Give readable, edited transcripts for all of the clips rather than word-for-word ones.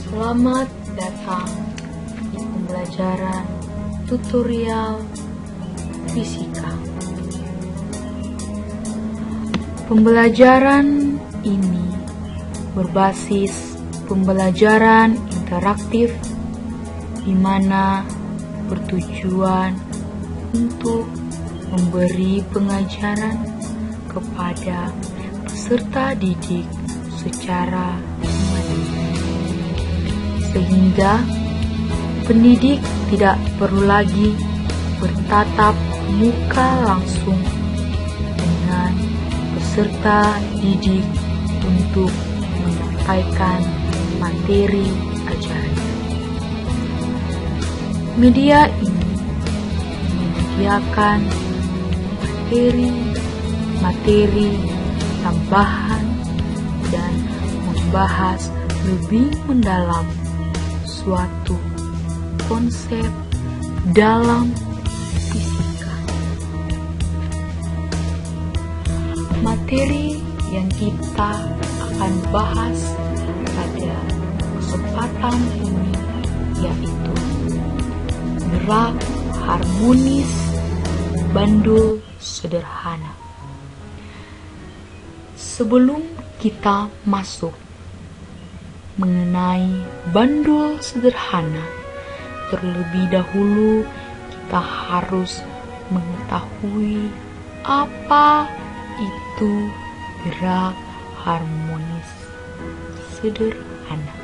Selamat datang di pembelajaran tutorial fisika. Pembelajaran ini berbasis pembelajaran interaktif di mana bertujuan untuk memberi pengajaran kepada peserta didik secara mandiri, sehingga pendidik tidak perlu lagi bertatap muka langsung dengan peserta didik untuk menyampaikan materi ajaran. Media ini menyediakan materi tambahan dan membahas lebih mendalam suatu konsep dalam fisika. Materi yang kita akan bahas pada kesempatan ini yaitu gerak harmonis bandul sederhana. Sebelum kita masuk mengenai bandul sederhana, terlebih dahulu kita harus mengetahui apa itu gerak harmonis sederhana.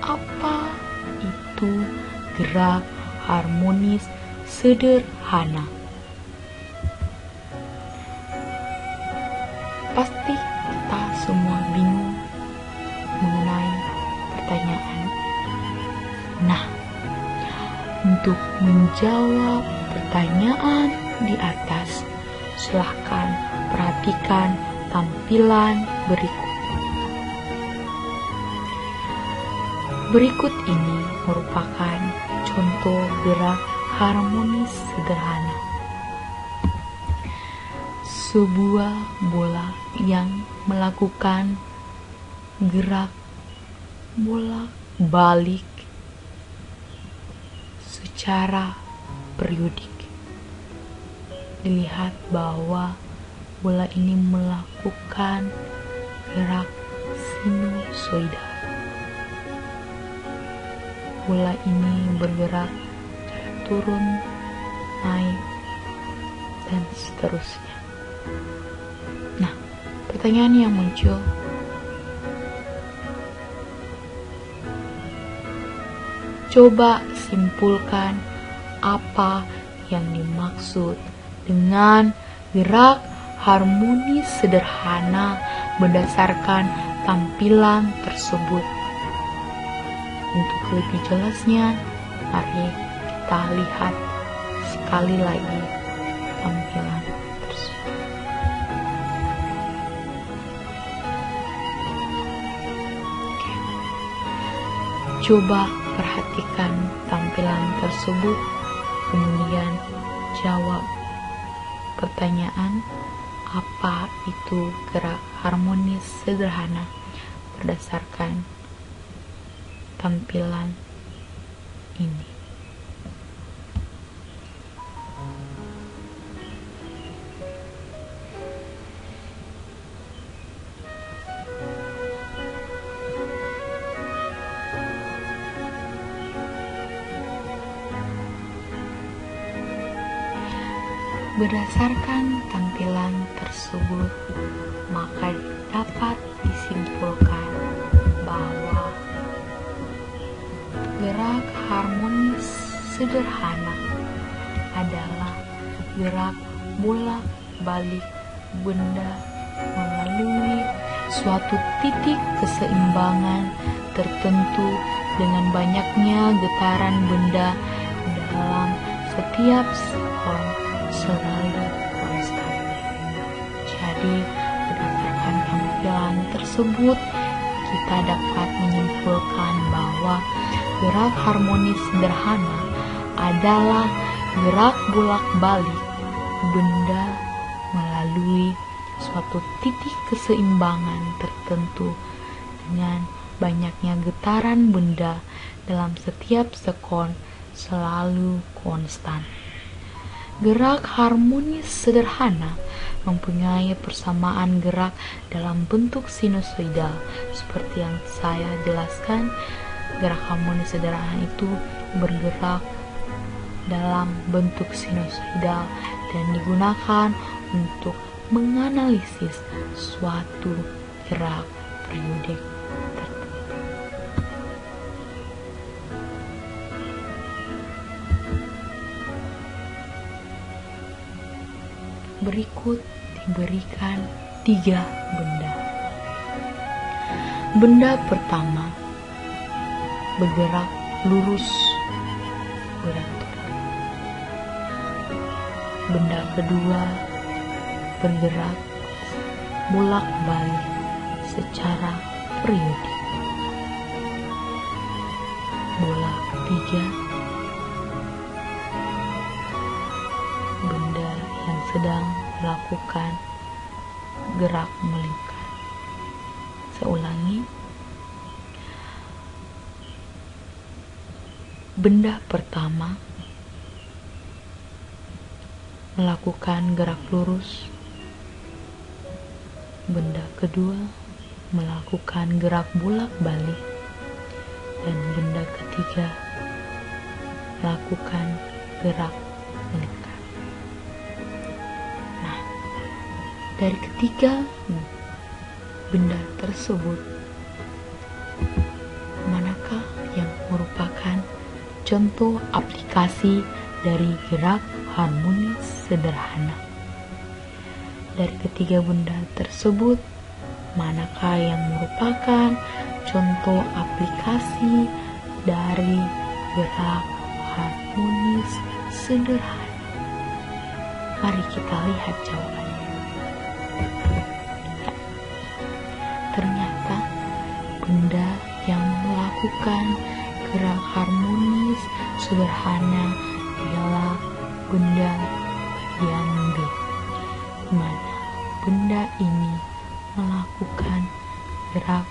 Apa itu gerak harmonis sederhana? Pasti kita semua bingung mengenai pertanyaan. Nah, untuk menjawab pertanyaan di atas, silahkan perhatikan tampilan berikut. Berikut ini merupakan contoh gerak harmonis sederhana. Sebuah bola yang melakukan gerak bolak-balik secara periodik. Dilihat bahwa bola ini melakukan gerak sinusoidal. Bola ini bergerak secara turun, naik, dan seterusnya. Nah, pertanyaan yang muncul, coba simpulkan apa yang dimaksud dengan gerak harmonis sederhana berdasarkan tampilan tersebut. Untuk lebih jelasnya, mari kita lihat sekali lagi tampilan tersebut. Coba perhatikan tampilan tersebut, kemudian jawab pertanyaan apa itu gerak harmonis sederhana berdasarkan tampilan ini. Berdasarkan tampilan tersebut, maka dapat disimpulkan bahwa gerak harmonis sederhana adalah gerak bolak-balik benda melalui suatu titik keseimbangan tertentu dengan banyaknya getaran benda dalam setiap sekon selalu konstan. Jadi, berdasarkan tampilan tersebut, kita dapat menyimpulkan bahwa gerak harmonis sederhana adalah gerak bolak-balik benda melalui suatu titik keseimbangan tertentu dengan banyaknya getaran benda dalam setiap sekon selalu konstan. Gerak harmonis sederhana mempunyai persamaan gerak dalam bentuk sinusoidal. Seperti yang saya jelaskan, gerak harmonis sederhana itu bergerak dalam bentuk sinusoidal dan digunakan untuk menganalisis suatu gerak periodik tertentu. Berikut diberikan 3 benda. Benda pertama bergerak lurus berantur. Benda kedua bergerak bolak-balik secara periodik. Bola ketiga, benda yang sedang melakukan gerak melingkar. Saya ulangi. Benda pertama melakukan gerak lurus. Benda kedua melakukan gerak bolak-balik. Dan benda ketiga melakukan gerak melingkar. Nah, dari ketiga benda tersebut, manakah yang merupakan contoh aplikasi dari gerak harmonis sederhana? Dari ketiga benda tersebut, manakah yang merupakan contoh aplikasi dari gerak harmonis sederhana? Mari kita lihat jawabannya. Ternyata benda yang melakukan gerak harmonis sederhana ialah benda bagian B, di mana benda ini melakukan gerak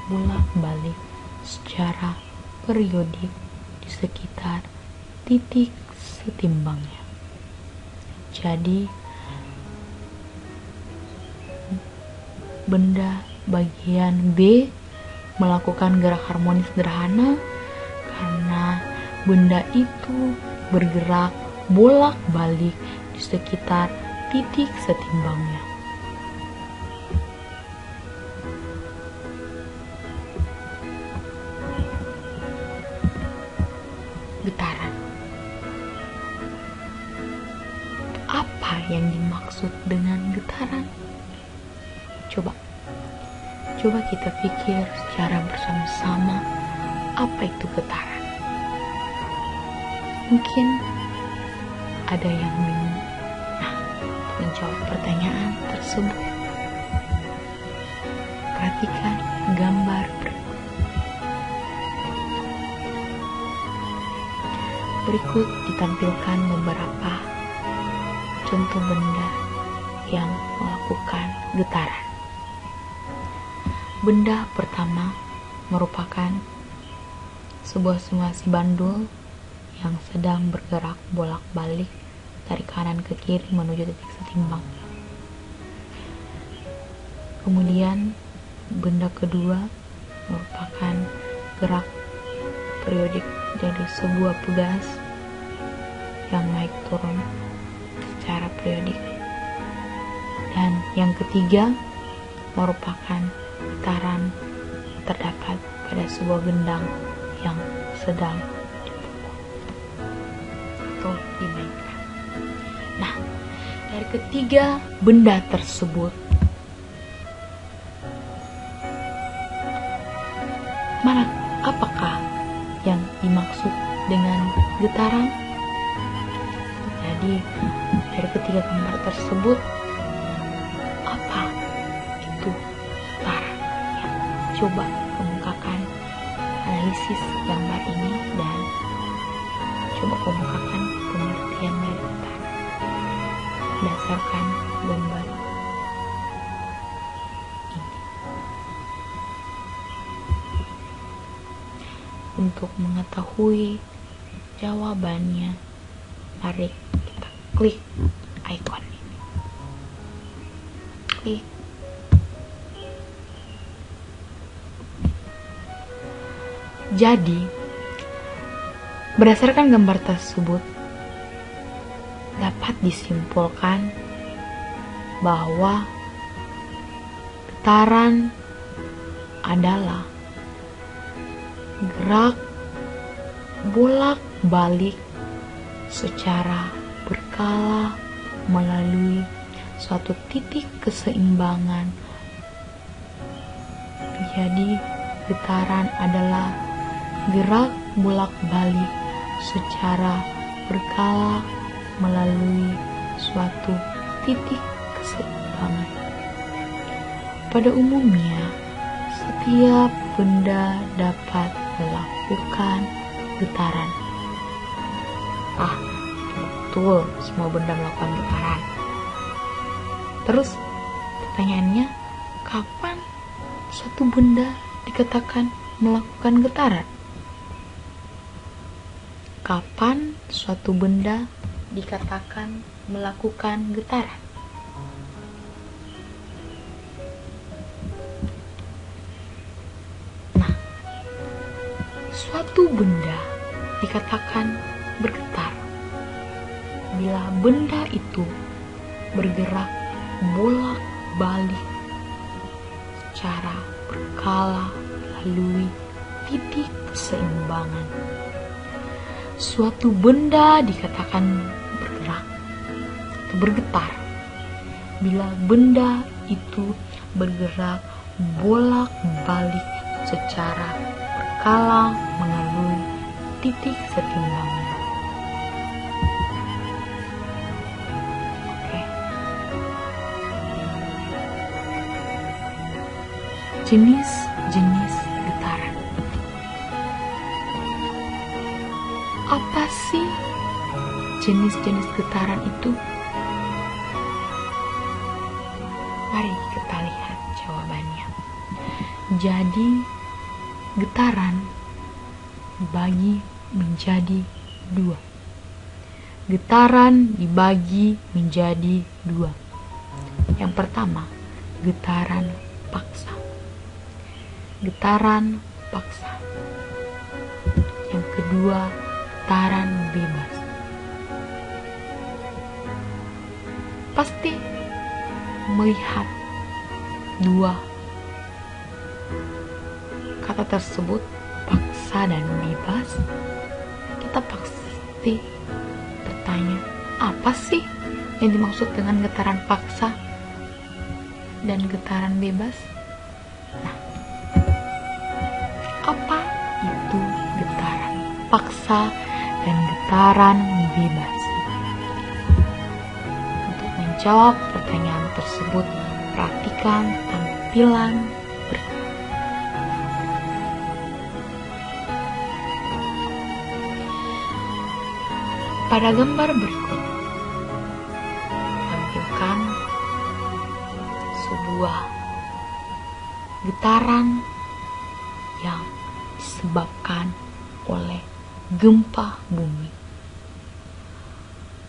bolak-balik secara periodik di sekitar titik setimbangnya. Jadi benda bagian B melakukan gerak harmonis sederhana karena benda itu bergerak bolak-balik di sekitar titik setimbangnya. Getaran. Apa yang dimaksud dengan getaran? Coba kita pikir secara bersama-sama, apa itu getaran? Mungkin ada yang bingung. Nah, untuk menjawab pertanyaan tersebut, perhatikan gambar berikut. Berikut ditampilkan beberapa contoh benda yang melakukan getaran. Benda pertama merupakan sebuah simulasi bandul yang sedang bergerak bolak-balik dari kanan ke kiri menuju titik setimbang. Kemudian benda kedua merupakan gerak periodik dari sebuah pegas yang naik turun secara periodik. Dan yang ketiga merupakan getaran terdapat pada sebuah gendang yang sedang dipukul atau dimainkan. Nah, dari ketiga benda tersebut, apakah yang dimaksud dengan getaran? Jadi, dari ketiga gambar tersebut, apa itu getaran? Ya, coba kemukakan analisis gambar ini dan coba kemukakan pengertian dari getaran berdasarkan gambar Untuk mengetahui jawabannya, mari kita klik icon ini. Klik. Jadi, berdasarkan gambar tersebut, dapat disimpulkan bahwa getaran adalah gerak bolak-balik secara berkala melalui suatu titik keseimbangan. Jadi, getaran adalah gerak bolak-balik secara berkala melalui suatu titik keseimbangan. Pada umumnya, setiap benda dapat melakukan getaran. Betul, semua benda melakukan getaran. Terus, pertanyaannya, kapan suatu benda dikatakan melakukan getaran? Kapan suatu benda dikatakan melakukan getaran? Nah, suatu benda dikatakan bergetar bila benda itu bergerak bolak-balik secara berkala melalui titik keseimbangan. Suatu benda dikatakan bergerak atau bergetar bila benda itu bergerak bolak-balik secara berkala melalui titik keseimbangan. Oke. Jenis-jenis getaran. Apa sih jenis-jenis getaran itu? Mari kita lihat jawabannya. Jadi, getaran dibagi menjadi dua. Getaran dibagi menjadi dua. Yang pertama, getaran paksa. Getaran paksa. Yang kedua, getaran bebas. Pasti melihat dua kata tersebut, paksa dan bebas, kita pasti bertanya, apa sih yang dimaksud dengan getaran paksa dan getaran bebas? Nah, apa itu getaran paksa dan getaran bebas? Untuk menjawab pertanyaan tersebut, perhatikan tampilan berikut. Pada gambar berikut, tampilkan sebuah getaran yang disebabkan oleh gempa bumi.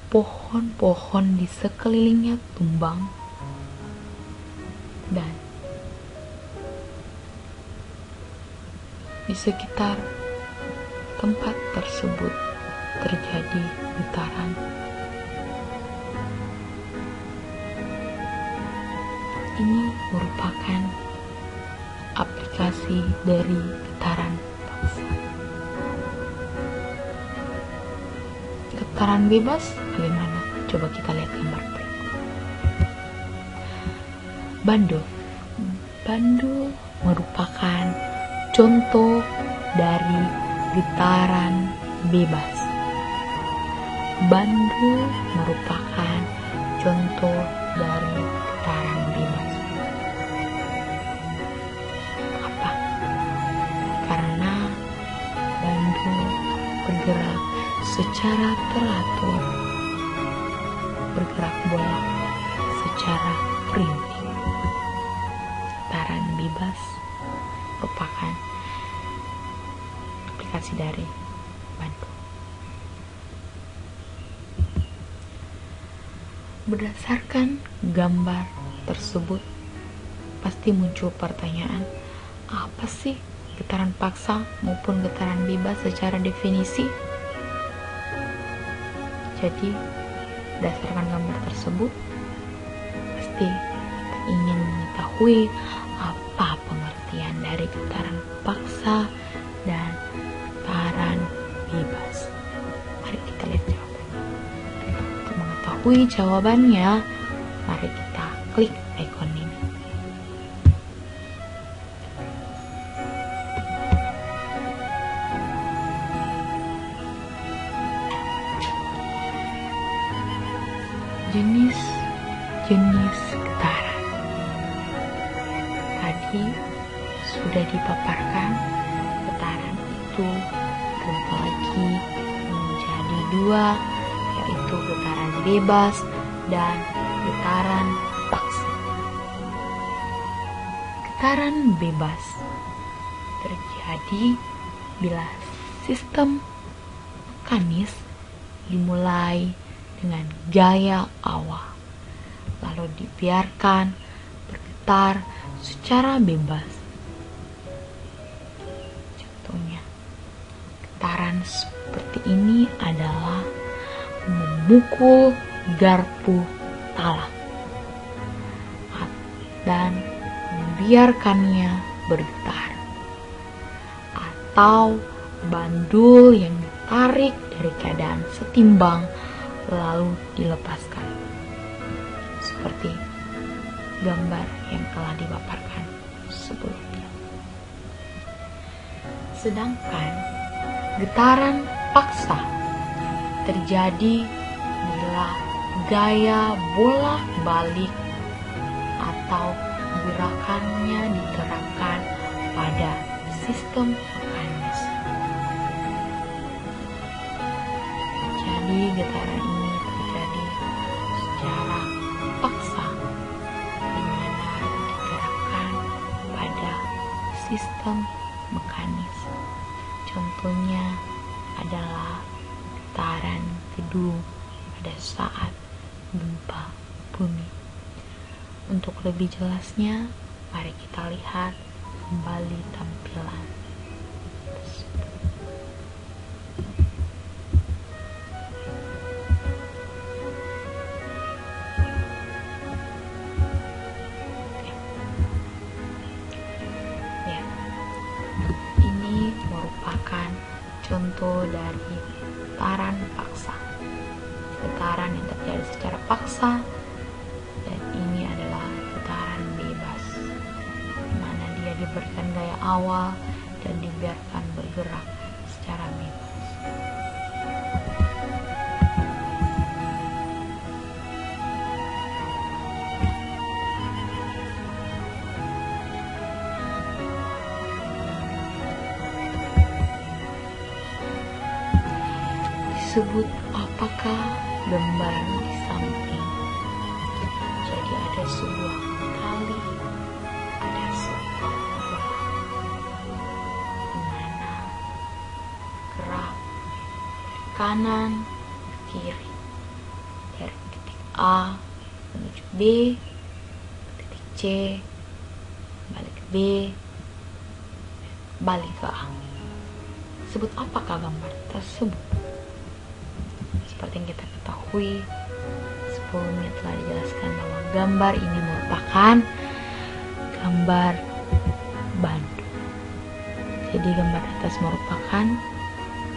Pohon-pohon di sekelilingnya tumbang dan di sekitar tempat tersebut terjadi getaran. Ini merupakan aplikasi dari getaran paksa. Getaran bebas bagaimana? Coba kita lihat gambar berikut. Bandul. Bandul merupakan contoh dari getaran bebas. Bandul merupakan contoh dari getaran bebas. Apa? Karena bandul bergerak secara teratur, bergerak bolak secara perintik. Getaran bebas merupakan aplikasi dari Bandung. Berdasarkan gambar tersebut, pasti muncul pertanyaan, apa sih getaran paksa maupun getaran bebas secara definisi? Jadi, berdasarkan gambar tersebut, pasti kita ingin mengetahui apa pengertian dari getaran paksa dan getaran bebas. Mari kita lihat jawabannya. Untuk mengetahui jawabannya, mari kita klik ikon ini. Jenis getaran tadi sudah dipaparkan. Getaran itu terbagi menjadi dua, yaitu getaran bebas dan getaran paksa. Getaran bebas terjadi bila sistem mekanis dimulai dengan gaya awal, lalu dibiarkan bergetar secara bebas. Contohnya, getaran seperti ini adalah memukul garpu talam dan membiarkannya bergetar, atau bandul yang ditarik dari keadaan setimbang lalu dilepaskan, seperti gambar yang telah dipaparkan sebelumnya. Sedangkan getaran paksa terjadi bila gaya bolak-balik atau gerakannya diterapkan pada sistem mekanis. Jadi getaran ini terjadi secara paksa, di mana digerakkan pada sistem mekanis. Contohnya adalah getaran gedung pada saat gempa bumi. Untuk lebih jelasnya, mari kita lihat kembali tampilan tersebut. Ini merupakan contoh dari getaran paksa. Getaran yang terjadi secara paksa, dan ini adalah getaran bebas, di mana dia diberikan gaya awal dan dibiarkan bergerak secara bebas. Disebut apakah gambar di samping. Jadi ada sebuah tali, ada sebuah bola, di mana gerak dari kanan ke kiri, dari titik A menuju B, titik C, balik ke B, balik ke A. Sebut apakah gambar tersebut? Seperti yang kita ketahui, sebelumnya telah dijelaskan bahwa gambar ini merupakan gambar Bandung. Jadi gambar atas merupakan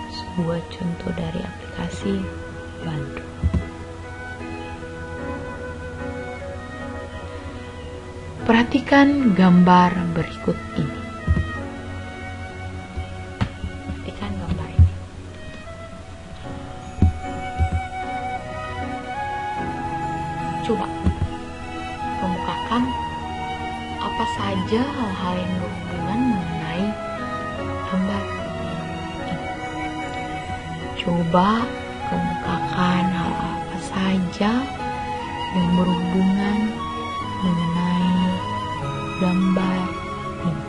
sebuah contoh dari aplikasi Bandung. Perhatikan gambar berikut ini. Perhatikan gambar ini. Coba kemukakan apa saja hal-hal yang berhubungan mengenai gambar ini. Coba kemukakan hal apa saja yang berhubungan mengenai gambar ini.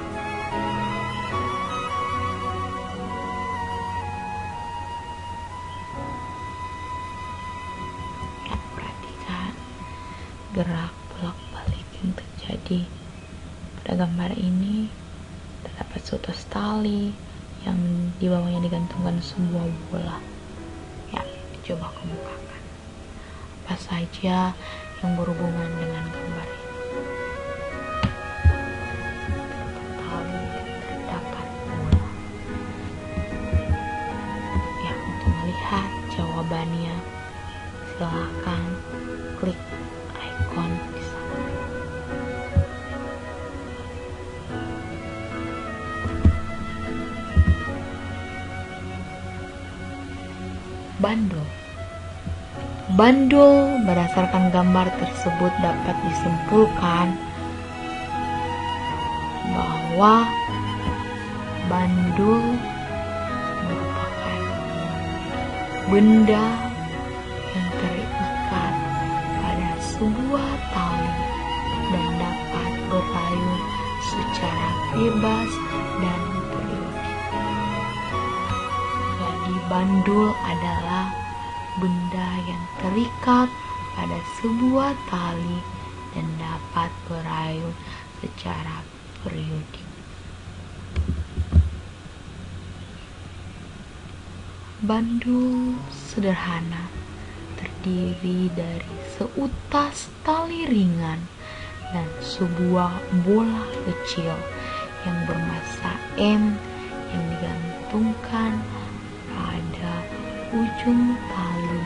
Jadi pada gambar ini terdapat suatu tali yang di bawahnya digantungkan sebuah bola. Ya, coba kemukakan apa saja yang berhubungan dengan gambar ini. Tali terdapat bola. Ya, untuk melihat jawabannya silahkan klik ikon di sana. Bandul. Bandul berdasarkan gambar tersebut dapat disimpulkan bahwa bandul merupakan benda yang terikat pada sebuah tali dan dapat berayun secara bebas dan periodik. Jadi bandul adalah benda yang terikat pada sebuah tali dan dapat berayun secara periodik. Bandul sederhana terdiri dari seutas tali ringan dan sebuah bola kecil yang bermassa M yang digantungkan pada ujung tali.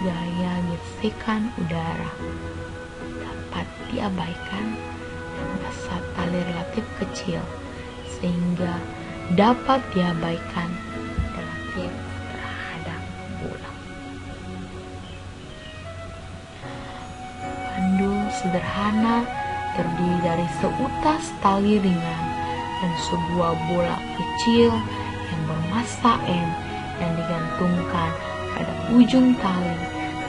Gaya gesekan udara dapat diabaikan dan massa tali relatif kecil sehingga dapat diabaikan relatif terhadap bola. Bandul sederhana terdiri dari seutas tali ringan dan sebuah bola kecil yang bermassa M yang digantungkan pada ujung tali.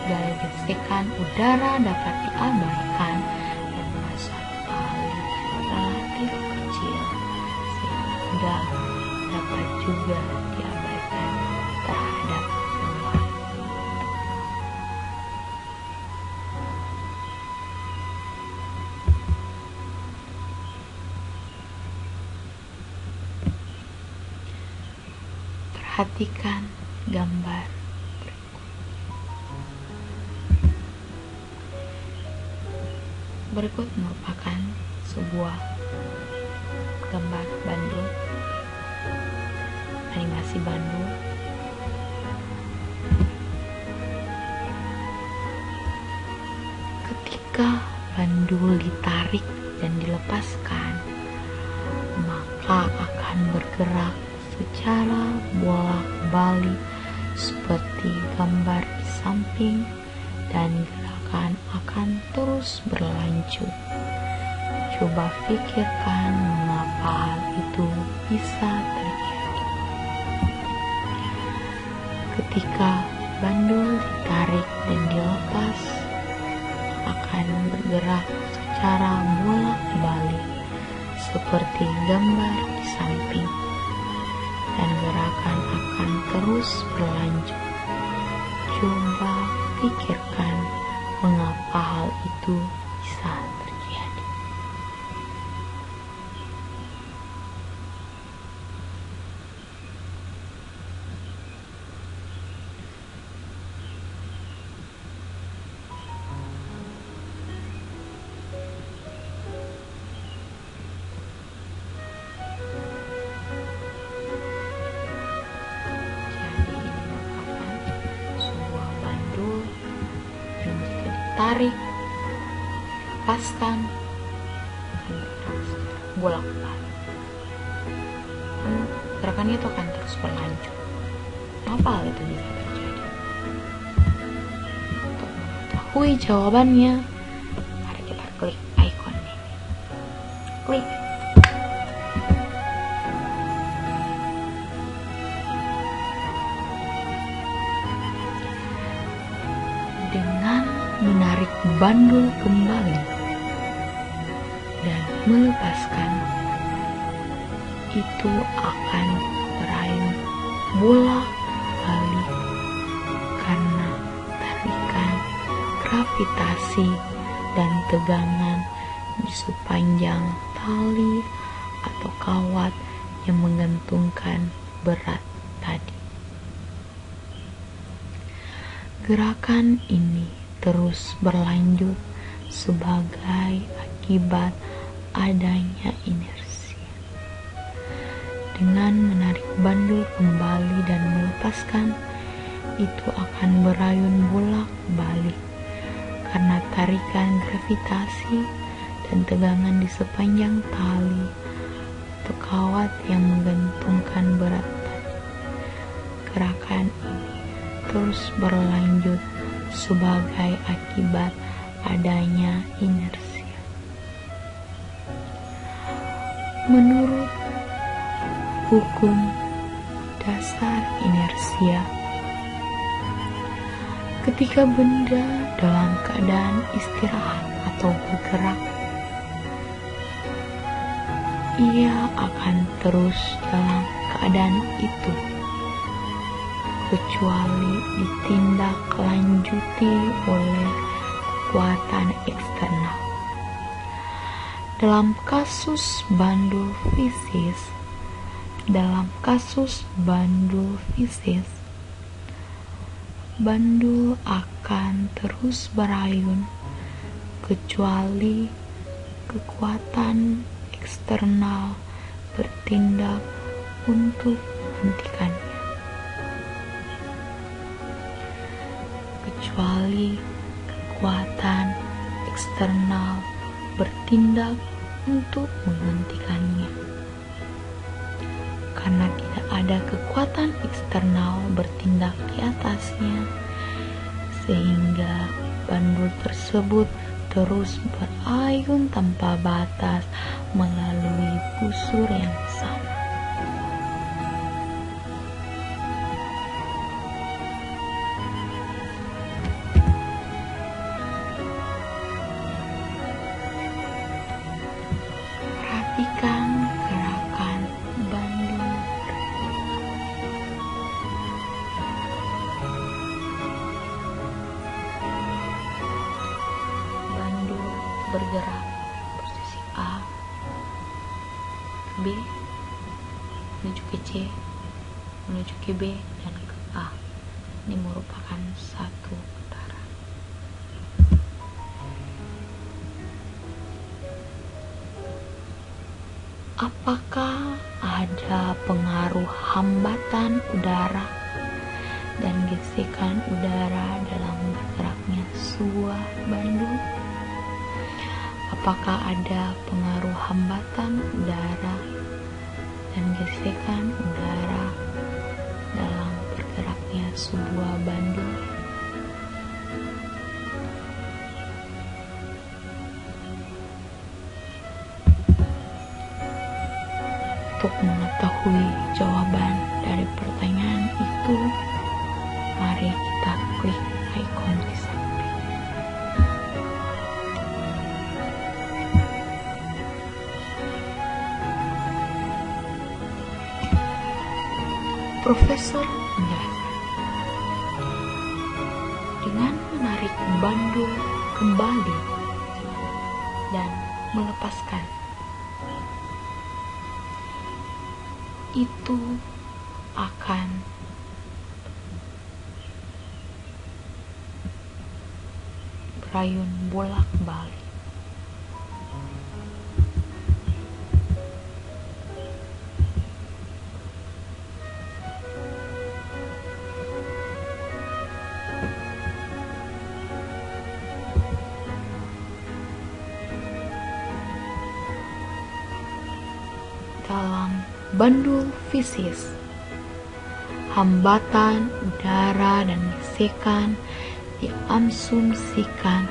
Gaya gesekan udara dapat diabaikan dan massa tali relatif kecil sehingga dapat juga diabaikan terhadap bola. Perhatikan gambar berikut merupakan sebuah gambar bandul, animasi bandul. Ketika bandul ditarik dan dilepaskan, maka akan bergerak secara bolak-balik seperti gambar di samping dan gerakan akan terus berlanjut. Coba pikirkan mengapa hal itu bisa terjadi. Ketika bandul ditarik dan dilepas, akan bergerak secara bolak-balik seperti gambar di samping dan gerakan akan terus berlanjut. Coba pikirkan mengapa hal itu bisa terjadi. Tarik, lepaskan, akan bergerak secara bolak-balik. Gerakannya itu akan terus berlanjut. Kenapa hal itu bisa terjadi? Untuk mengetahui jawabannya, mari kita klik ikon ini. Klik. Dengan menarik bandul kembali dan melepaskan, itu akan berayun bolak-balik karena tarikan gravitasi dan tegangan di sepanjang tali atau kawat yang menggantungkan berat tadi. Gerakan ini terus berlanjut sebagai akibat adanya inersi. Dengan menarik bandul kembali dan melepaskan, itu akan berayun bolak-balik karena tarikan gravitasi dan tegangan di sepanjang tali atau kawat yang menggantungkan berat tadi. Gerakan ini terus berlanjut sebagai akibat adanya inersia. Menurut hukum dasar inersia, ketika benda dalam keadaan istirahat atau bergerak, ia akan terus dalam keadaan itu kecuali ditindaklanjuti oleh kekuatan eksternal. Dalam kasus bandul fisis, bandul akan terus berayun kecuali kekuatan eksternal bertindak untuk menghentikannya. Kecuali kekuatan eksternal bertindak untuk menghentikannya. Karena tidak ada kekuatan eksternal bertindak di atasnya, sehingga bandul tersebut terus berayun tanpa batas melalui busur yang sama. Perhatikan gerakan bandul. Bandul bergerak posisi A, B, menuju ke C, menuju ke B, dan ke A. Ini merupakan satu putaran. Apakah ada pengaruh hambatan udara dan gesekan udara dalam bergeraknya sebuah bandul? Apakah ada pengaruh hambatan udara dan gesekan udara dalam bergeraknya sebuah bandul? Untuk mengetahui jawaban dari pertanyaan itu, mari kita klik icon di samping. Profesor menjelaskan, dengan menarik bandul kembali dan melepaskan, itu akan berayun bolak-balik. Dalam bandul fisis, hambatan udara dan gesekan diasumsikan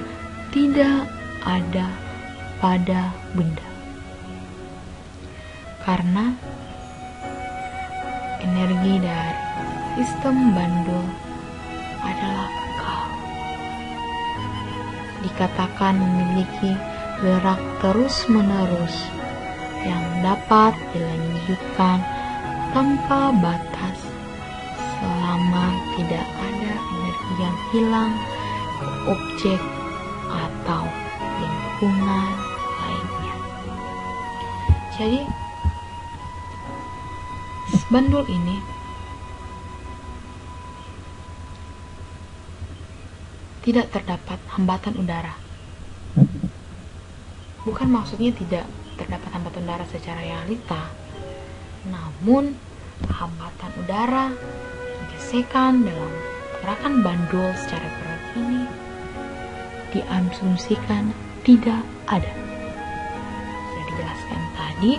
tidak ada pada benda, karena energi dari sistem bandul adalah kekal. Dikatakan memiliki gerak terus-menerus yang dapat dilanjutkan tanpa batas selama tidak ada energi yang hilang ke objek atau lingkungan lain. Jadi bandul ini tidak terdapat hambatan udara. Bukan maksudnya tidak terdapat hambatan udara secara realita, namun hambatan udara, gesekan dalam gerakan bandul secara berat ini diasumsikan tidak ada. Sudah dijelaskan tadi,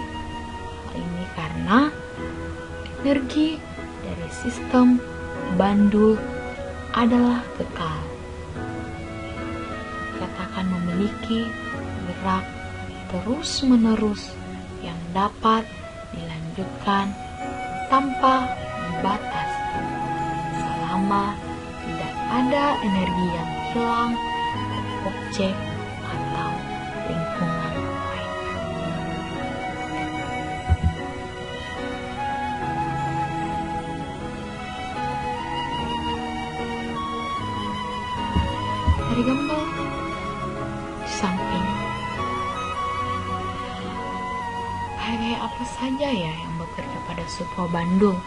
hal ini karena energi dari sistem bandul adalah kekal. Katakan memiliki gerak terus-menerus yang dapat dilanjutkan tanpa batas selama tidak ada energi yang hilang dari objek atau lingkungan lain. Dari gambar di samping, kayak apa saja ya yang bekerja pada sebuah bandul?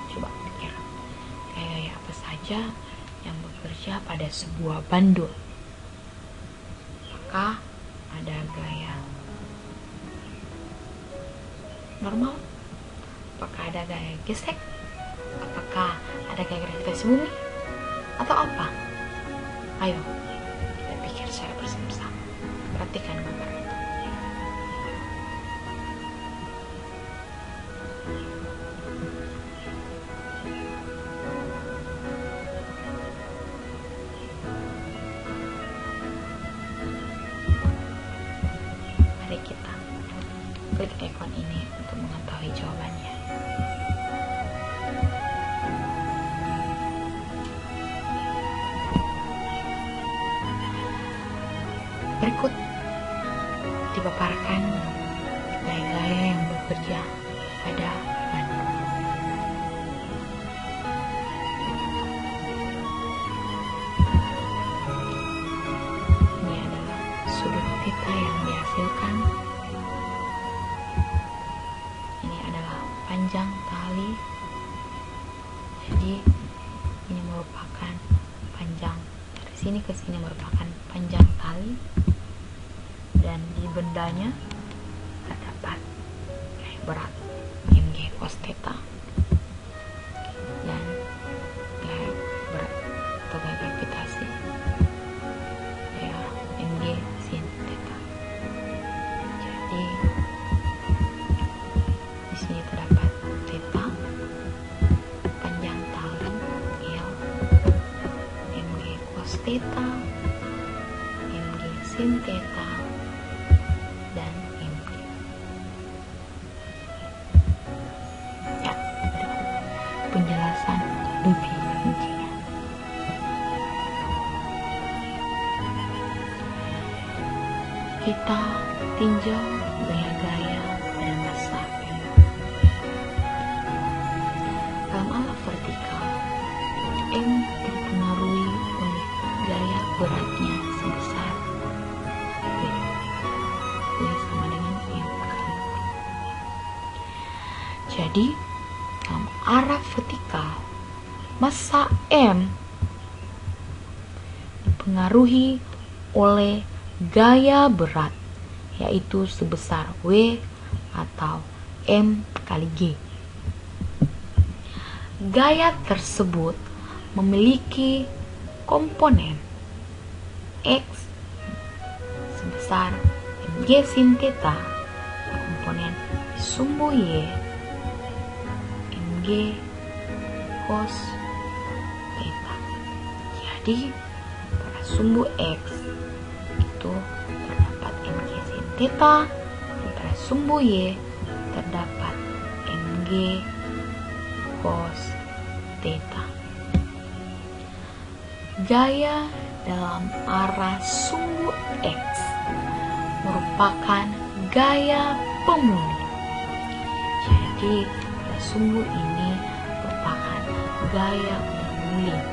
Coba pikir, kayak apa saja yang bekerja pada sebuah bandul? Apakah ada gaya normal? Apakah ada gaya gesek? Apakah ada gaya gravitasi bumi? Atau apa? Ayo, kita pikir secara bersama-sama. Perhatikan gambar itu. Mari kita klik ikon ini untuk mengetahui jawabannya. Berikut dipaparkan gaya-gaya yang bekerja pada bandul. Ini adalah sudut theta yang dihasilkan. Ini adalah panjang tali. Jadi ini merupakan panjang dari sini ke sini merupakan panjang tali. Dan di bendanya terdapat gaya berat mg cos theta dan gaya berat atau gaya gravitasi ya mg sin theta. Jadi di sini terdapat theta, panjang tali L, mg cos theta, mg sin theta, dan mg. Ya, penjelasan lebih rincinya. Kita tinjau gaya-gaya pada masa M. Dalam alat vertikal, M dipengaruhi oleh gaya beratnya sebesar V. V sama dengan M kali V. Jadi, dalam arah vertikal, massa M dipengaruhi oleh gaya berat, yaitu sebesar W atau M kali G. Gaya tersebut memiliki komponen X sebesar mg sin theta, komponen sumbu Y mg cos theta. Jadi pada sumbu X itu terdapat mg sin theta, pada sumbu Y terdapat mg cos theta. Gaya dalam arah sumbu X merupakan gaya pemulih. Jadi pada sumbu ini merupakan gaya pemulih,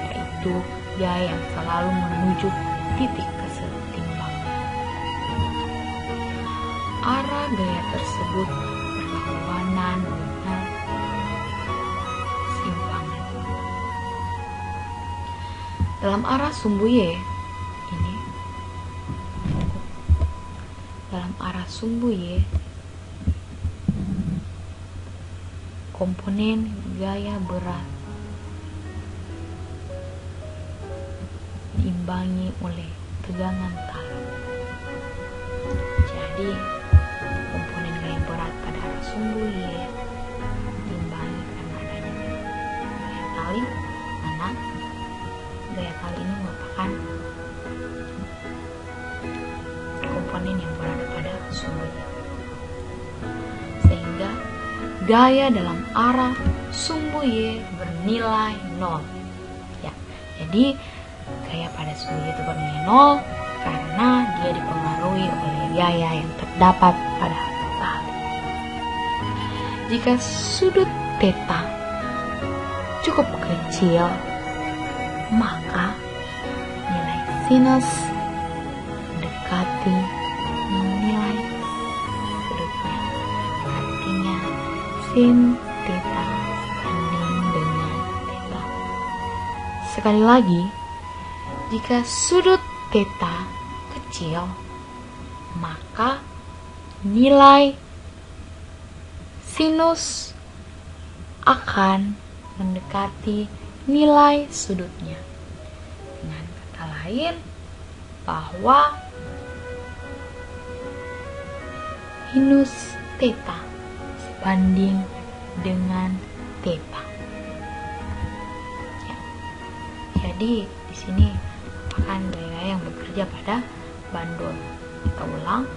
yaitu gaya yang selalu menuju titik kesetimbangan. Arah gaya tersebut berlawanan dengan simpangan. Dalam arah sumbu Y ini, dalam arah sumbu Y, komponen gaya berat diimbangi oleh tegangan tali. Jadi komponen gaya berat pada arah sumbu Y diimbangi karena adanya gaya tali, mana gaya tali ini merupakan komponen yang berada pada sumbu Y, sehingga gaya dalam arah sumbu Y bernilai 0. Ya, jadi gaya pada sumbu Y itu bernilai 0 karena dia dipengaruhi oleh gaya yang terdapat pada tali. Jika sudut theta cukup kecil, maka nilai sinus mendekati nilai sudutnya. Artinya sin theta sebanding dengan theta. Sekali lagi, jika sudut theta kecil, maka nilai sinus akan mendekati nilai sudutnya. Dengan kata lain, bahwa sinus theta sebanding dengan theta. Ya. Jadi di sini merupakan gaya yang bekerja pada bandul. Kita ulang,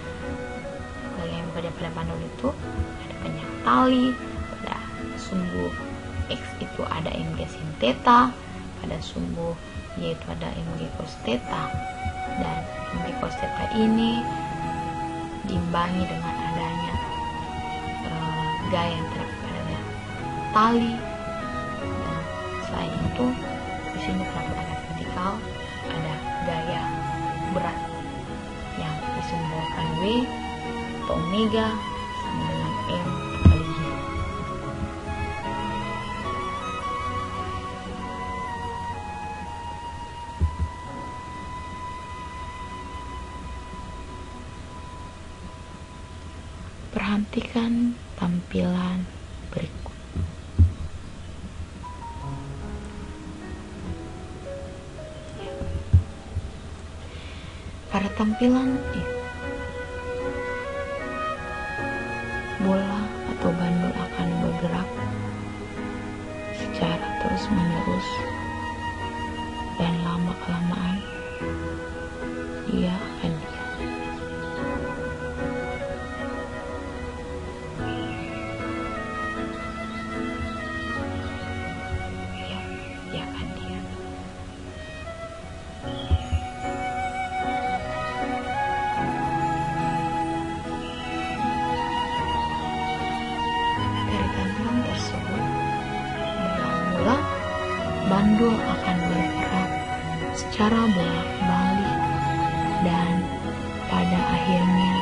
gaya yang bekerja pada bandul itu ada banyak tali. Pada sumbu X itu ada mg sin theta, pada sumbu Y itu ada mg cos theta, dan mg cos theta ini diimbangi dengan adanya gaya yang terdapat pada tali. Dan selain itu, di sini terdapat ada vertikal, ada gaya berat yang disimbolkan W atau omega sama dengan M kali G. Perhatikan tampilan berikut. Pada tampilan ini, bola atau bandul akan bergerak secara terus-menerus, dan lama-kelamaan dia akan diam. Dia akan diam. Dari tampilan tersebut, mula-mula bandul akan bergerak secara bolak-balik, dan pada akhirnya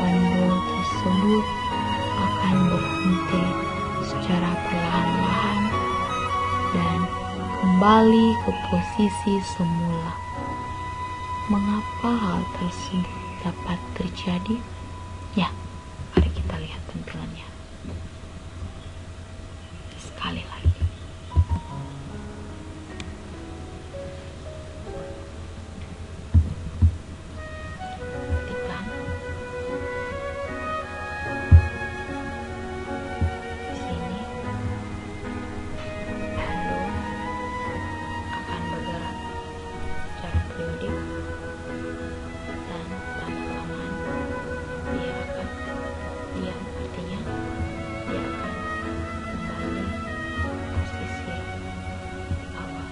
bandul tersebut akan berhenti secara perlahan-lahan dan kembali ke posisi semula. Mengapa hal tersebut dapat terjadi? Ya, mari kita lihat tampilannya sekali lagi. Perhatikan, di sini bandul akan bergerak secara periodik, dan lama-kelamaan dia akan diam. Artinya dia akan kembali posisi awal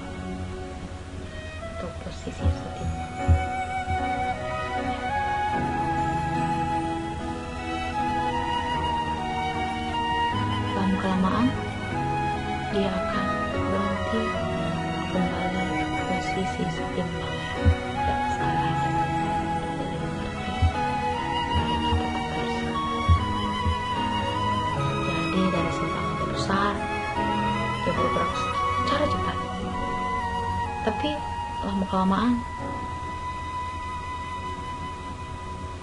atau posisi setimbang. Lama-kelamaan dia akan berhenti kembali posisi setimbang. Ya, sekali lagi untuk lebih mengerti, mari kita putar. kelamaan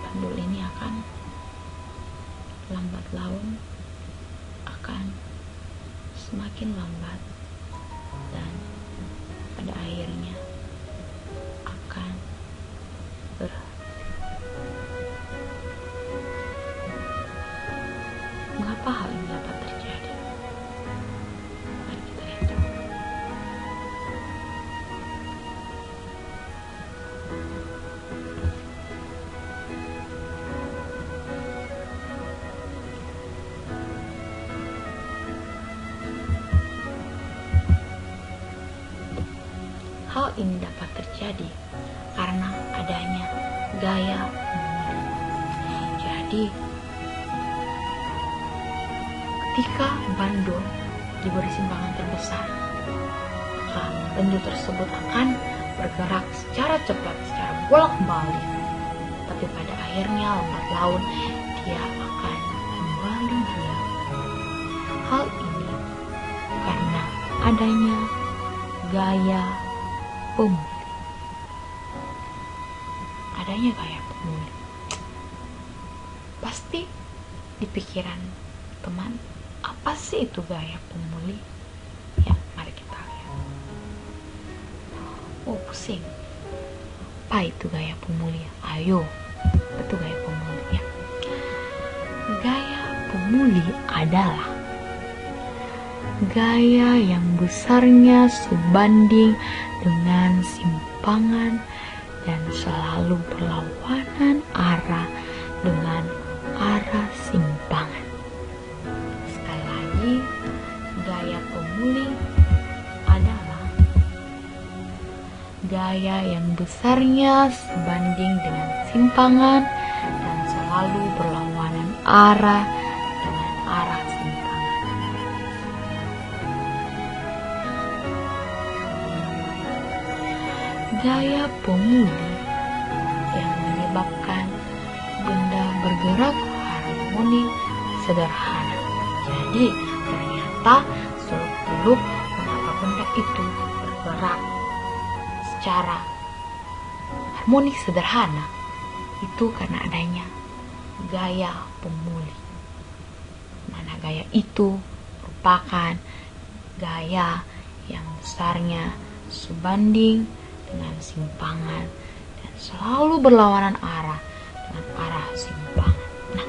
bandul ini akan lambat laun akan semakin lambat dan pada akhirnya akan berhenti. Mengapa hal ini dapat terjadi? Mari kita lihat. Hal ini dapat terjadi karena adanya gaya pemuli. Jadi, ketika bandul diberi simpangan terbesar, maka bandul tersebut akan bergerak secara cepat, secara bolak-balik. Tapi pada akhirnya lambat laun dia akan kembali diam. Hal ini karena adanya gaya pemuli. Adanya gaya pemuli. Pasti di pikiran teman, apa sih itu gaya pemuli? Ya, mari kita lihat. Oh, pusing. Apa itu gaya pemuli? Ayo, itu gaya pemuli ya. Gaya pemuli adalah gaya yang besarnya sebanding dengan simpangan dan selalu berlawanan arah dengan arah simpangan. Sekali lagi, gaya pemuli adalah gaya yang besarnya sebanding dengan simpangan dan selalu berlawanan arah dengan arah simpangan. Gaya pemuli yang menyebabkan benda bergerak harmoni sederhana. Jadi ternyata seluk-beluk mengapa benda itu bergerak secara harmoni sederhana itu karena adanya gaya pemuli. Mana gaya itu merupakan gaya yang besarnya sebanding dengan simpangan dan selalu berlawanan arah dengan arah simpangan. Nah,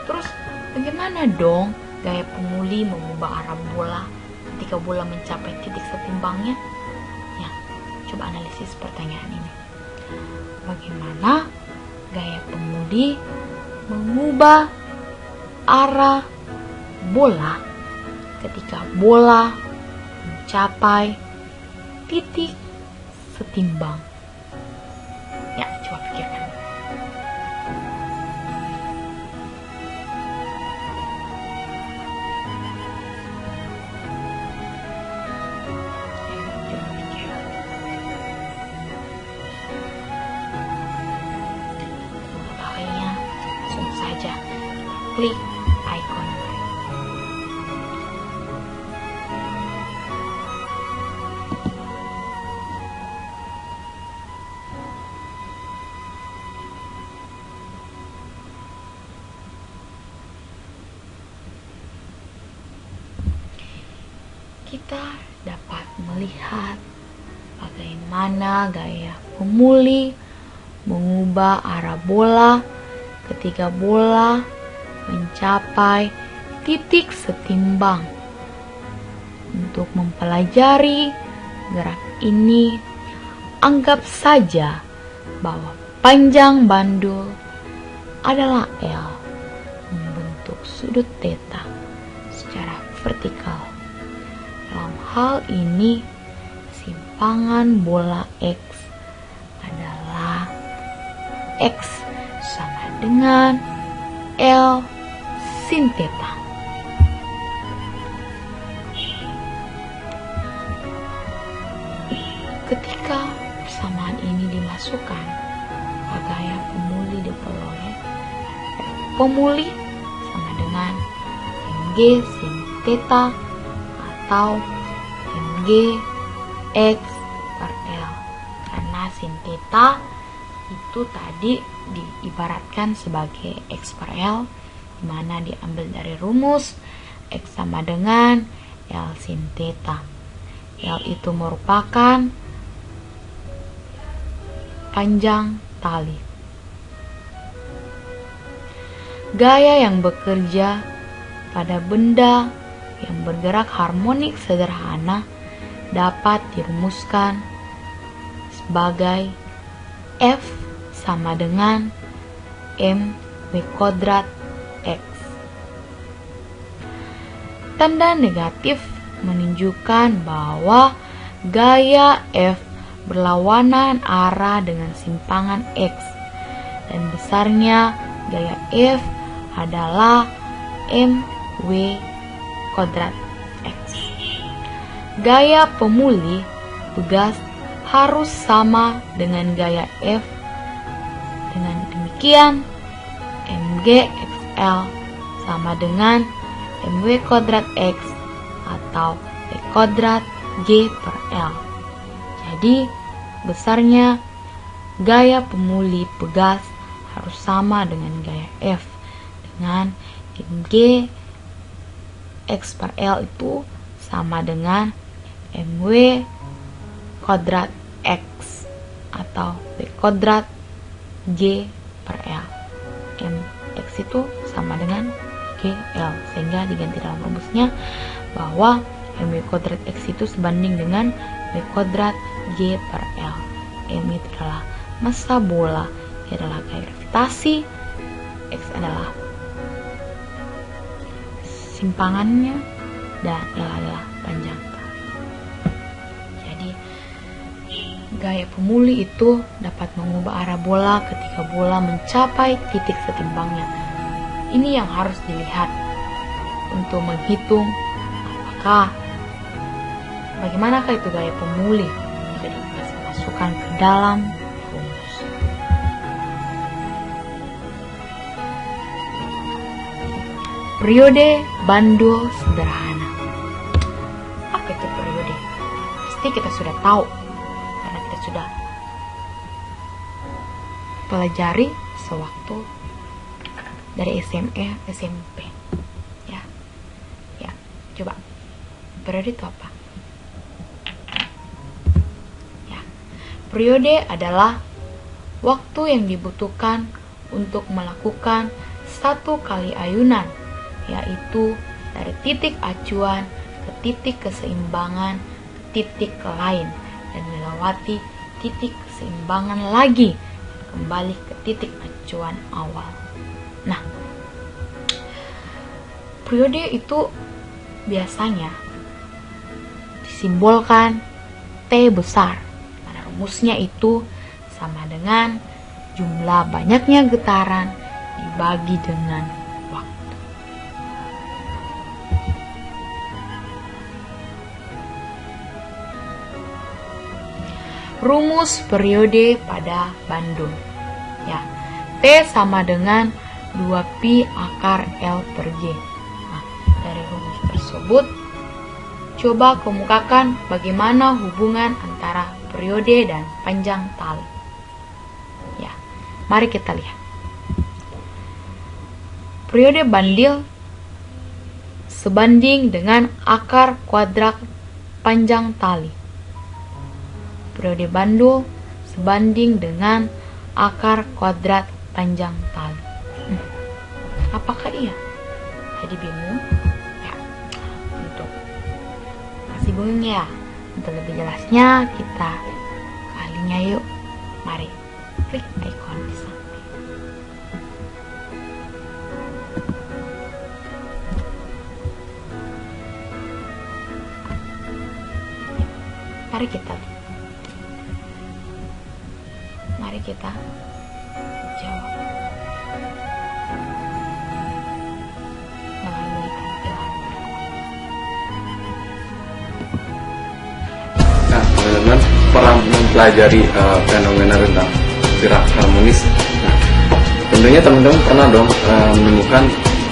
terus bagaimana dong gaya pemuli mengubah arah bola ketika bola mencapai titik setimbangnya? Ya, coba analisis pertanyaan ini. Bagaimana gaya pemuli mengubah arah bola ketika bola mencapai titik setimbang? Ya, coba pikirkan. Mengetahuinya, langsung saja klik icon. Kita dapat melihat bagaimana gaya pemuli mengubah arah bola ketika bola mencapai titik setimbang. Untuk mempelajari gerak ini, anggap saja bahwa panjang bandul adalah L membentuk sudut theta secara vertikal. Dalam hal ini, simpangan bola X adalah X sama dengan L sin theta. Ketika persamaan ini dimasukkan, gaya pemuli diperoleh. Pemuli sama dengan Mg sin theta atau Mg X per L theta itu tadi diibaratkan sebagai X per L, dimana diambil dari rumus X sama dengan L sin theta. L itu merupakan panjang tali. Gaya yang bekerja pada benda yang bergerak harmonik sederhana dapat dirumuskan sebagai F sama dengan mv kuadrat X. Tanda negatif menunjukkan bahwa gaya F berlawanan arah dengan simpangan X, dan besarnya gaya F adalah mv kuadrat X. Gaya pemulih pegas harus sama dengan gaya F. Dengan demikian, mgxl sama dengan mv kuadrat X atau v kuadrat G per L. Jadi, besarnya gaya pemulih pegas harus sama dengan gaya F, dengan mg X per L itu sama dengan mv kuadrat X atau v kuadrat G per L. Mx itu sama dengan GL, sehingga diganti dalam rumusnya bahwa mv kuadrat X itu sebanding dengan v kuadrat G per L. M itu adalah massa bola, ini adalah gaya gravitasi, X adalah simpangannya, dan L adalah panjang tali. Jadi gaya pemulih itu dapat mengubah arah bola ketika bola mencapai titik setimbangnya. Ini yang harus dilihat untuk menghitung bagaimanakah itu gaya pemulih. Jadi masukkan ke dalam rumus. Periode Bandu sederhana. Apa itu periode? Pasti kita sudah tahu karena kita sudah pelajari sewaktu dari SMP. Ya, coba. Periode itu apa? Ya, periode adalah waktu yang dibutuhkan untuk melakukan satu kali ayunan, yaitu dari titik acuan ke titik keseimbangan ke titik lain, dan melewati titik keseimbangan lagi dan kembali ke titik acuan awal. Nah, periode itu biasanya disimbolkan T besar, mana rumusnya itu sama dengan jumlah banyaknya getaran dibagi dengan waktu. Rumus periode pada Bandu. Ya, T sama dengan 2pi akar L per G. Nah, dari rumus tersebut, coba kemukakan bagaimana hubungan antara periode dan panjang tali. Ya, mari kita lihat. Periode bandil sebanding dengan akar kuadrat panjang tali. Periode bandul sebanding dengan akar kuadrat panjang tali. Apakah iya? Jadi bingung? Ya, untuk masih bingung ya? Untuk lebih jelasnya kita ke ahlinya yuk. Mari klik icon di samping. Mari kita lihat. Mari kita jawab melalui tampilan. Nah, teman-teman pernah mempelajari fenomena tentang gerak harmonis. Nah, tentunya teman-teman pernah dong menemukan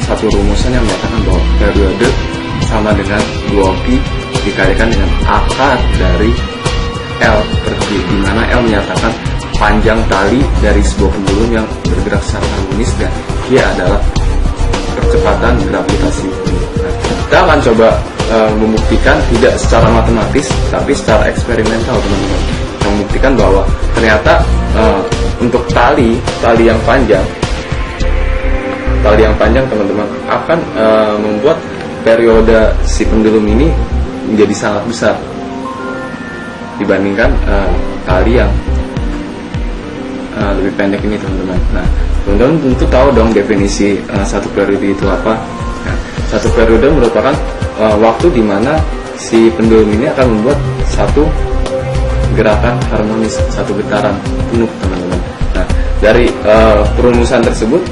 satu rumusan yang menyatakan bahwa periode sama dengan 2pi dikalikan dengan akar dari L per G, di mana L menyatakan panjang tali dari sebuah pendulum yang bergerak secara harmonis, dan G adalah percepatan gravitasi bumi. Nah, kita akan coba membuktikan tidak secara matematis tapi secara eksperimental, teman-teman. Membuktikan bahwa ternyata untuk tali yang panjang teman-teman akan membuat periode si pendulum ini menjadi sangat besar dibandingkan tali yang lebih pendek ini, teman-teman. Nah, teman-teman tentu tahu dong definisi satu periode itu apa. Nah, satu periode merupakan waktu di mana si pendulum ini akan membuat satu gerakan harmonis, satu getaran penuh, teman-teman. Nah, dari rumusan tersebut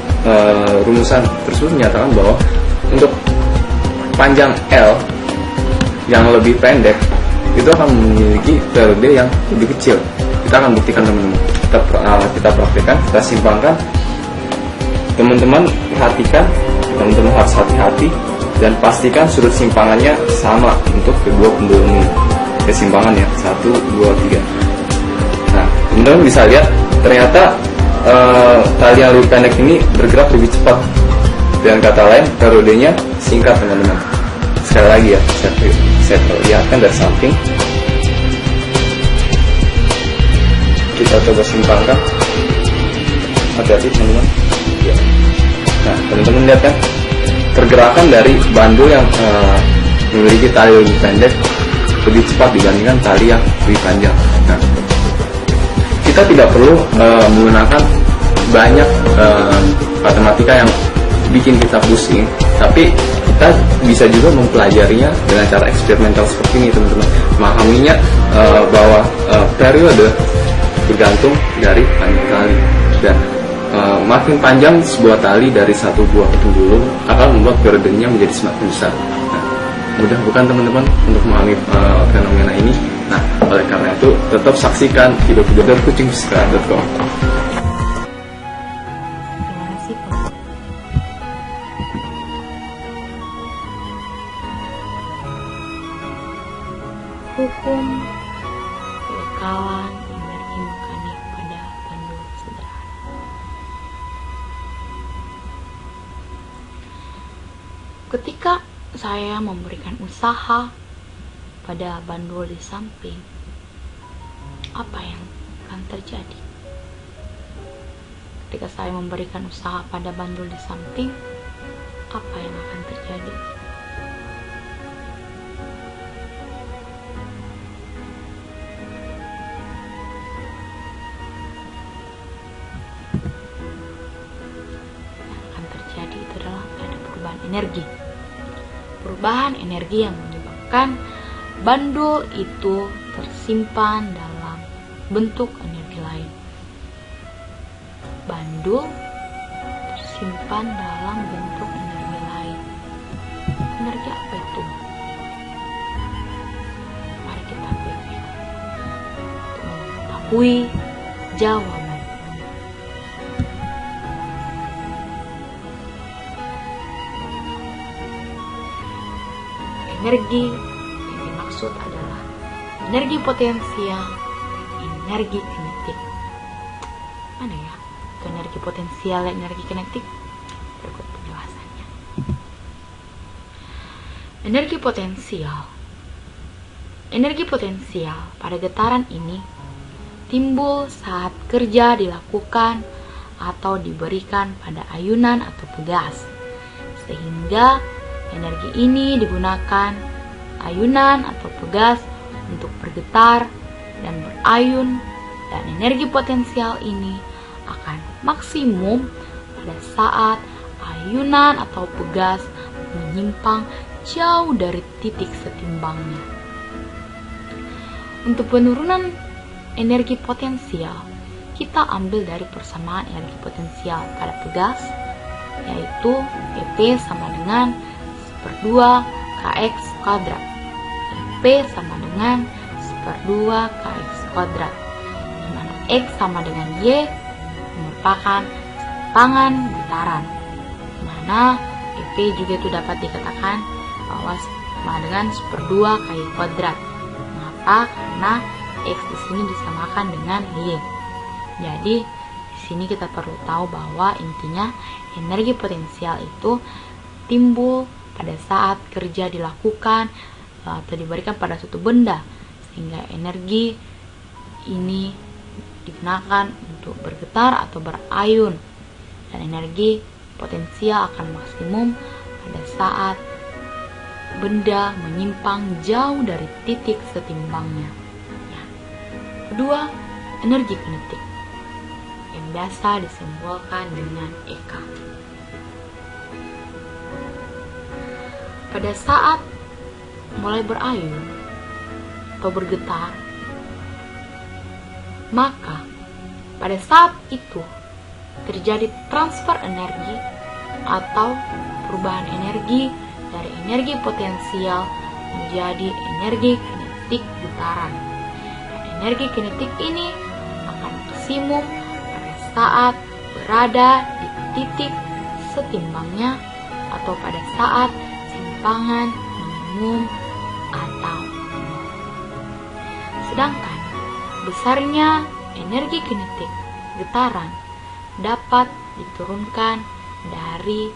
menyatakan bahwa untuk panjang L yang lebih pendek itu akan memiliki periode yang lebih kecil. Kita akan buktikan, teman-teman. Kita praktekkan, kita simpangkan. Teman-teman perhatikan, teman-teman harus hati-hati dan pastikan sudut simpangannya sama untuk kedua pendulum ini. Kesimpangan ya, 1, 2, 3. Nah, teman-teman bisa lihat ternyata tali yang lebih pendek ini bergerak lebih cepat. Dengan kata lain, periodenya singkat, teman-teman. Sekali lagi ya, saya perlihatkan dari samping. Kita coba simpangkan. Hati-hati, teman-teman. Ya. Nah, teman-teman lihat kan, pergerakan dari bandul yang memiliki tali lebih pendek lebih cepat dibandingkan tali yang lebih panjang. Nah, kita tidak perlu menggunakan banyak matematika yang bikin kita pusing, tapi kita bisa juga mempelajarinya dengan cara eksperimental seperti ini, teman-teman. Memahaminya bahwa periode bergantung dari panjang tali, dan makin panjang sebuah tali dari satu buah pendulum akan membuat periodenya menjadi semakin besar. Nah, mudah bukan, teman-teman, untuk memahami fenomena ini? Nah, oleh karena itu tetap saksikan video-video dari kucingfisika.com. Terima kasih, Pak. Hukum kekekalan energi mekanik pada bandul sederhana. Ketika saya memberikan usaha pada bandul di samping, apa yang akan terjadi? Ketika saya memberikan usaha pada bandul di samping, apa yang akan terjadi? Yang akan terjadi itu adalah ada perubahan energi. Perubahan energi yang menyebabkan bandul itu tersimpan dalam bentuk energi lain. Bandul tersimpan dalam bentuk energi lain. Energi apa itu? Mari kita pelajari untuk mengetahui jawaban. Energi yang dimaksud adalah energi potensial, energi kinetik. Mana ya? Itu energi potensial dan energi kinetik? Berikut penjelasannya. Energi potensial. Energi potensial pada getaran ini timbul saat kerja dilakukan atau diberikan pada ayunan atau pegas, sehingga energi ini digunakan ayunan atau pegas untuk bergetar dan berayun, dan energi potensial ini akan maksimum pada saat ayunan atau pegas menyimpang jauh dari titik setimbangnya. Untuk penurunan energi potensial, kita ambil dari persamaan energi potensial pada pegas, yaitu EP sama dengan 1/2 kx kuadrat. P sama dengan 1/2 kx kuadrat, di mana X sama dengan Y merupakan sepangan getaran, di mana EP juga itu dapat dikatakan bahwa sama dengan 1/2 kx kuadrat. Mengapa? Karena X di sini disamakan dengan Y. Jadi di sini kita perlu tahu bahwa intinya energi potensial itu timbul pada saat kerja dilakukan atau diberikan pada suatu benda, sehingga energi ini digunakan untuk bergetar atau berayun, dan energi potensial akan maksimum pada saat benda menyimpang jauh dari titik setimbangnya. Ya. Kedua, energi kinetik yang biasa disimbolkan dengan EK. Pada saat mulai berayun atau bergetar, maka pada saat itu terjadi transfer energi atau perubahan energi dari energi potensial menjadi energi kinetik getaran. Energi kinetik ini akan maksimum pada saat berada di titik setimbangnya atau pada saat simpangan minimum atau nol. Sedangkan besarnya energi kinetik getaran dapat diturunkan dari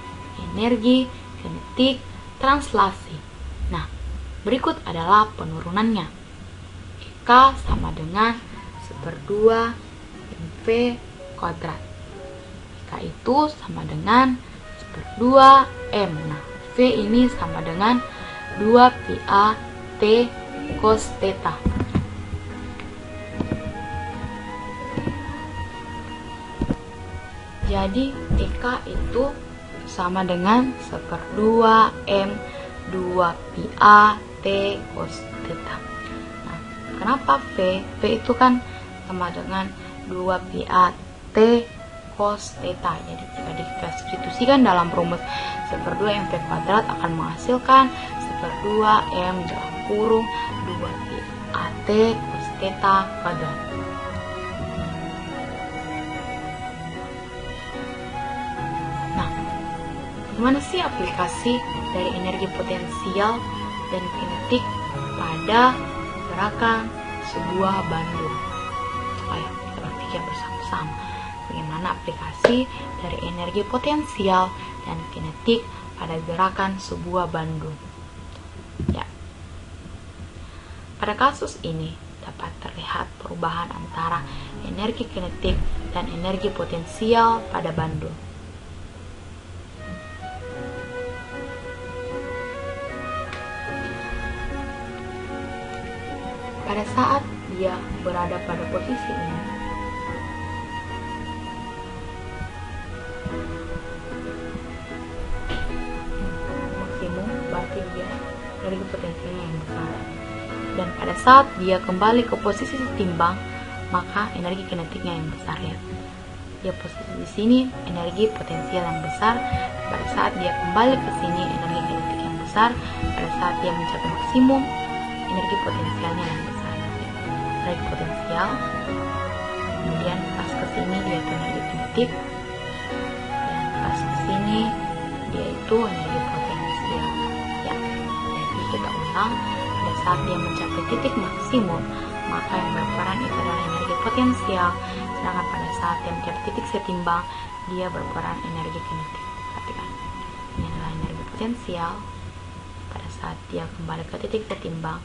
energi kinetik translasi. Nah, berikut adalah penurunannya. K sama dengan 1/2 V kuadrat. K itu sama dengan 1/2 M. Nah, V ini sama dengan 2 pi A T cos theta. Jadi EK itu sama dengan 1/2 M 2 pi A T cos theta. Nah, kenapa V? V itu kan sama dengan 2 pi A T cos theta. Jadi jika disubstitusikan dalam rumus 1/2 M V kuadrat akan menghasilkan 1/2 M dalam kurung 2 pi A T cos theta kuadrat. Gimana sih aplikasi dari energi potensial dan kinetik pada gerakan sebuah bandul? Ayo kita berpikir bersama-sama bagaimana aplikasi dari energi potensial dan kinetik pada gerakan sebuah bandul. Ya. Pada kasus ini dapat terlihat perubahan antara energi kinetik dan energi potensial pada bandul. Pada saat dia berada pada posisi ini, maksimum berarti dia energi potensialnya yang besar. Dan pada saat dia kembali ke posisi setimbang, maka energi kinetiknya yang besar ya. Dia posisi di sini energi potensial yang besar. Pada saat dia kembali ke sini energi kinetik yang besar. Pada saat dia mencapai maksimum energi potensialnya yang besar. Energi potensial, kemudian pas ke sini dia itu energi kinetik, dan pas ke sini dia itu energi potensial. Ya, jadi kita ulang. Pada saat dia mencapai titik maksimum, maka yang berperan itu adalah energi potensial. Sedangkan pada saat dia mencapai titik setimbang, dia berperan energi kinetik. Perhatikan, ini adalah energi potensial. Pada saat dia kembali ke titik setimbang,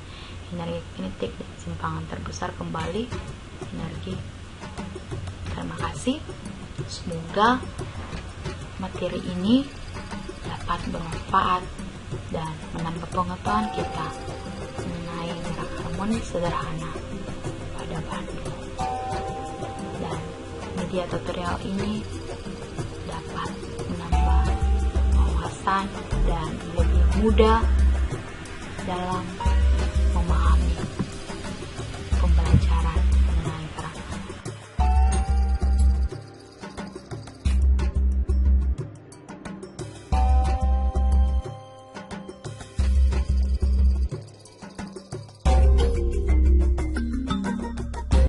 energi kinetik dan simpangan terbesar kembali energi. Terima kasih. Semoga materi ini dapat bermanfaat dan menambah pengetahuan kita mengenai gerak harmonis sederhana pada bandul. Dan media tutorial ini dapat menambah wawasan dan lebih mudah dalam memahami pembelajaran